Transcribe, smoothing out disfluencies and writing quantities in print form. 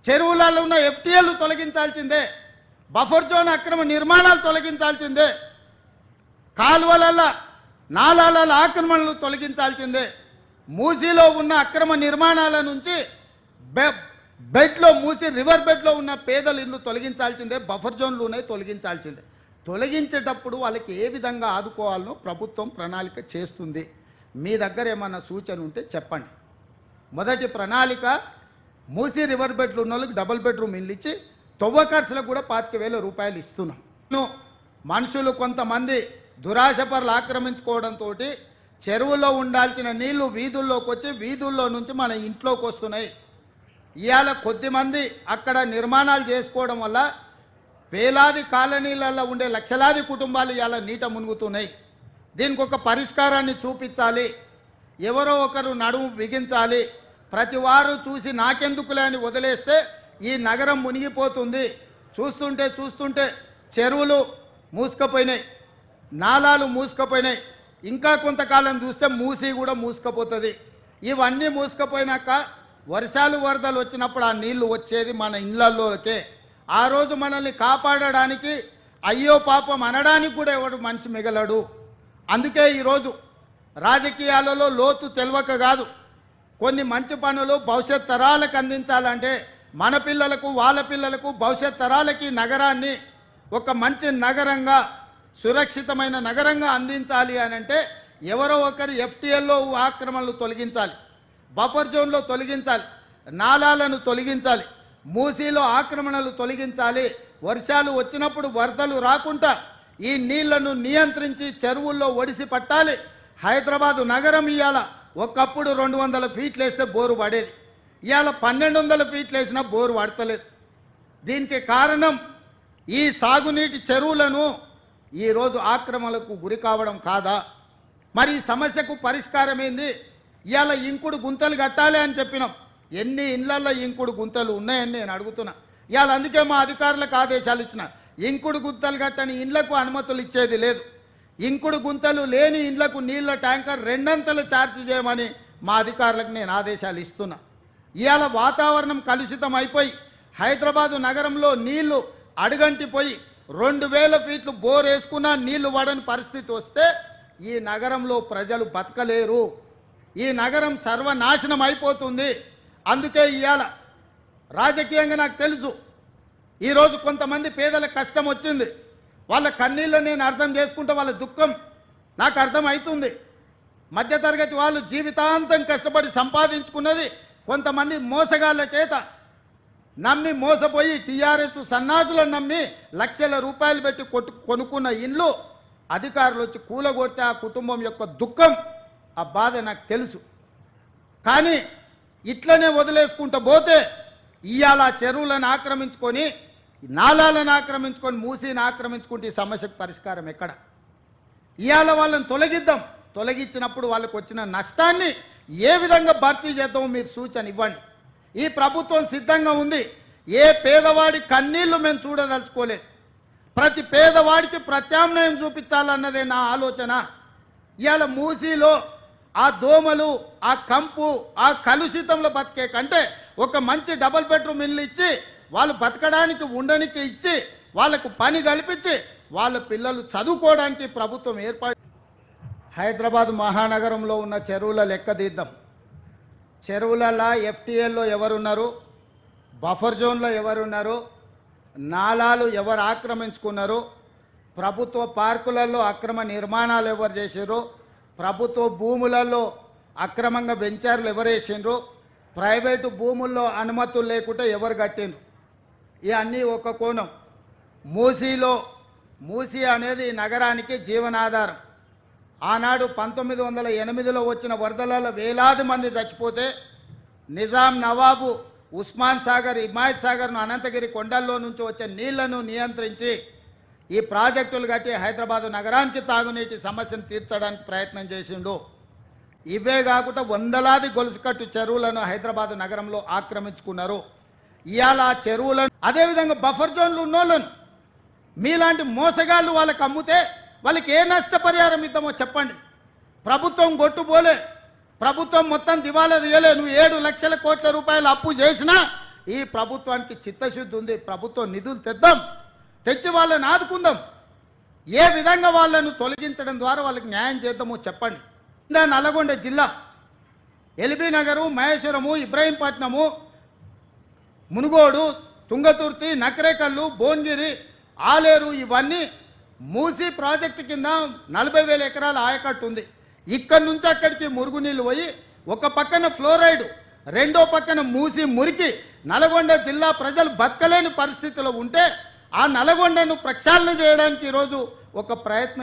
చెరువులలో ఉన్న FTL తొలగించాల్సిందే, buffer zone అక్రమ నిర్మాణాలు తొలగించాల్సిందే, కాలువలలో నాలాల ఆక్రమణలు తొలగించాల్సిందే, మూసీలో ఉన్న అక్రమ నిర్మాణాల నుంచి బెడ్లో మూసి రివర్ బెడ్లో ఉన్న పేదల ఇల్లు తొలగించాల్సిందే, బఫర్ జోన్లు ఉన్నాయి తొలగించాల్సిందే. తొలగించేటప్పుడు వాళ్ళకి ఏ విధంగా ఆదుకోవాలనో ప్రభుత్వం ప్రణాళిక చేస్తుంది. మీ దగ్గర ఏమన్నా సూచన ఉంటే చెప్పండి. మొదటి ప్రణాళిక మూసి రివర్ బెడ్లు ఉన్న వాళ్ళకి డబుల్ బెడ్రూమ్ ఇల్లు ఇచ్చి తవ్వకర్సులకు కూడా 25,000 రూపాయలు ఇస్తున్నాం. మనుషులు కొంతమంది దురాశపరులు ఆక్రమించుకోవడంతో చెరువులో ఉండాల్సిన నీళ్లు వీధుల్లోకి వచ్చి వీధుల్లో నుంచి మన ఇంట్లోకి వస్తున్నాయి. ఇవాళ కొద్దిమంది అక్కడ నిర్మాణాలు చేసుకోవడం వల్ల వేలాది కాలనీలలో ఉండే లక్షలాది కుటుంబాలు ఇవాళ నీట మునుగుతున్నాయి. దీనికి ఒక పరిష్కారాన్ని చూపించాలి. ఎవరో ఒకరు నడుము బిగించాలి. ప్రతి వారు చూసి నాకెందుకులే అని వదిలేస్తే ఈ నగరం మునిగిపోతుంది. చూస్తుంటే చెరువులు మూసుకుపోయినాయి, నాలాలు మూసుకుపోయినాయి. ఇంకా కొంతకాలం చూస్తే మూసి కూడా మూసుకుపోతుంది. ఇవన్నీ మూసుకుపోయినాక వర్షాలు వరదలు వచ్చినప్పుడు ఆ నీళ్లు వచ్చేది మన ఇళ్లలోకే. ఆ రోజు మనల్ని కాపాడడానికి అయ్యో పాపం అనడానికి కూడా ఎవడు మనిషి మిగలడు. అందుకే ఈరోజు రాజకీయాలలో లోతు తెలవక కాదు, కొన్ని మంచి పనులు భవిష్యత్ తరాలకు అందించాలంటే మన పిల్లలకు వాళ్ళ పిల్లలకు భవిష్యత్ తరాలకి నగరాన్ని ఒక మంచి నగరంగా సురక్షితమైన నగరంగా అందించాలి అని అంటే ఎవరో ఒకరు ఎఫ్టీఎల్లో ఆక్రమణలు తొలగించాలి, బఫర్ జోన్లో తొలగించాలి, నాలాలను తొలగించాలి, మూసీలో ఆక్రమణలు తొలగించాలి. వర్షాలు వచ్చినప్పుడు వరదలు రాకుండా ఈ నీళ్లను నియంత్రించి చెరువుల్లో ఒడిసి పట్టాలి. హైదరాబాదు నగరం ఇవాళ ఒకప్పుడు 200 ఫీట్లు వేస్తే బోరు పడేది, ఇవాళ 1200 ఫీట్లు వేసినా బోరు పడతలేదు. దీనికి కారణం ఈ సాగునీటి చెరువులను ఈరోజు ఆక్రమణలకు గురి కావడం కాదా? మరి ఈ సమస్యకు పరిష్కారం ఏంది? ఇవాళ ఇంకుడు గుంతలు కట్టాలి అని చెప్పినాం. ఎన్ని ఇళ్లలో ఇంకుడు గుంతలు ఉన్నాయని నేను అడుగుతున్నా. ఇవాళ అందుకే మా అధికారులకు ఆదేశాలు ఇచ్చిన, ఇంకుడు గుంతలు కట్టని ఇండ్లకు అనుమతులు ఇచ్చేది లేదు. ఇంకుడు గుంతలు లేని ఇండ్లకు నీళ్ల ట్యాంకర్ 2 అంతలు ఛార్జ్ చేయమని మా అధికారులకు నేను ఆదేశాలు ఇస్తున్నా. ఇవాళ వాతావరణం కలుషితం అయిపోయి హైదరాబాదు నగరంలో నీళ్లు అడుగంటిపోయి 2000 ఫీట్లు బోర్ వేసుకున్నా నీళ్లు పడని పరిస్థితి వస్తే ఈ నగరంలో ప్రజలు బతకలేరు. ఈ నగరం సర్వనాశనం అయిపోతుంది. అందుకే ఇవాళ రాజకీయంగా నాకు తెలుసు, ఈరోజు కొంతమంది పేదల కష్టం వచ్చింది, వాళ్ళ కన్నీళ్ళు నేను అర్థం చేసుకుంటే వాళ్ళ దుఃఖం నాకు అర్థమవుతుంది. మధ్యతరగతి వాళ్ళు జీవితాంతం కష్టపడి సంపాదించుకున్నది కొంతమంది మోసగాళ్ళ చేత నమ్మి మోసపోయి టీఆర్ఎస్ సన్నాసులను నమ్మి లక్షల రూపాయలు పెట్టి కొనుక్కున్న ఇండ్లు అధికారులు వచ్చి కూలగొడితే ఆ కుటుంబం యొక్క దుఃఖం, ఆ బాధ నాకు తెలుసు. కానీ ఇట్లనే వదిలేసుకుంటూ పోతే ఇవాళ చెరువులను ఆక్రమించుకొని నాలాలను ఆక్రమించుకొని మూసీని ఆక్రమించుకుంటే ఈ సమస్యకు పరిష్కారం ఎక్కడ? ఇవాళ వాళ్ళని తొలగిద్దాం. తొలగించినప్పుడు వాళ్ళకు వచ్చిన నష్టాన్ని ఏ విధంగా భర్తీ చేద్దామో మీరు సూచన ఇవ్వండి. ఈ ప్రభుత్వం సిద్ధంగా ఉంది. ఏ పేదవాడి కన్నీళ్లు మేము చూడదలుచుకోలేదు. ప్రతి పేదవాడికి ప్రత్యామ్నాయం చూపించాలన్నదే నా ఆలోచన. ఇవాళ మూసీలో ఆ దోమలు, ఆ కంపు, ఆ కలుషితంలో బతికే కంటే ఒక మంచి డబుల్ బెడ్రూమ్ ఇల్లు ఇచ్చి వాళ్ళు బతకడానికి ఉండడానికి ఇచ్చి వాళ్ళకు పని కల్పించి వాళ్ళ పిల్లలు చదువుకోవడానికి ప్రభుత్వం ఏర్పాటు. హైదరాబాద్ మహానగరంలో ఉన్న చెరువుల లెక్క తీద్దాం. చెరువులలో ఎఫ్టీఎల్లో ఎవరున్నారు, బఫర్ జోన్లో ఎవరున్నారు, నాలాలు ఎవరు ఆక్రమించుకున్నారు, ప్రభుత్వ పార్కులలో అక్రమ నిర్మాణాలు ఎవరు చేసారు, ప్రభుత్వ భూములలో అక్రమంగా వెంచర్లు ఎవరు వేసిండ్రు, ప్రైవేటు భూముల్లో అనుమతులు లేకుండా ఎవరు కట్టిండ్రు. ఇవన్నీ ఒక కోణం. మూసీ అనేది నగరానికి జీవనాధారం. ఆనాడు 1908లో వచ్చిన వరదలలో వేలాది మంది చచ్చిపోతే నిజాం నవాబు ఉస్మాన్ సాగర్, హిమాయత్ సాగర్ను అనంతగిరి కొండల్లో నుంచి వచ్చే నీళ్లను నియంత్రించి ఈ ప్రాజెక్టులు కట్టి హైదరాబాదు నగరానికి తాగునీటి సమస్యను తీర్చడానికి ప్రయత్నం చేసిండు. ఇవే కాకుండా వందలాది గొలుసుకట్టు చెరువులను హైదరాబాదు నగరంలో ఆక్రమించుకున్నారు. ఇవాళ ఆ చెరువులను అదేవిధంగా బఫర్ జోన్లు ఉన్నోళ్ళను మీలాంటి మోసగాళ్ళు వాళ్ళకి అమ్ముతే వాళ్ళకి ఏ నష్టపరిహారం ఇద్దామో చెప్పండి. ప్రభుత్వం గొట్టుపోలే, ప్రభుత్వం మొత్తం దివాలా తీయలే. నువ్వు 7 లక్షల కోట్ల రూపాయలు అప్పు చేసినా ఈ ప్రభుత్వానికి చిత్తశుద్ధి ఉంది. ప్రభుత్వం నిధులు తెద్దాం, తెచ్చి వాళ్ళని ఆదుకుందాం. ఏ విధంగా వాళ్ళను తొలగించడం ద్వారా వాళ్ళకి న్యాయం చేద్దామో చెప్పండి. నల్లగొండ జిల్లా ఎల్బీ నగరు, మహేశ్వరము, ఇబ్రాహీంపట్నము, మునుగోడు, తుంగతుర్తి, నకరేకల్లు, భువనగిరి, ఆలేరు ఇవన్నీ మూసీ ప్రాజెక్టు కింద 40,000 ఎకరాల ఆయకట్టు ఉంది. ఇక్కడి నుంచి అక్కడికి మురుగునీళ్ళు పోయి ఒక పక్కన ఫ్లోరైడ్, రెండో పక్కన మూసి మురికి నల్గొండ జిల్లా ప్రజలు బతకలేని పరిస్థితిలో ఉంటే ఆ నల్గొండను ప్రక్షాళన చేయడానికి ఈరోజు ఒక ప్రయత్నం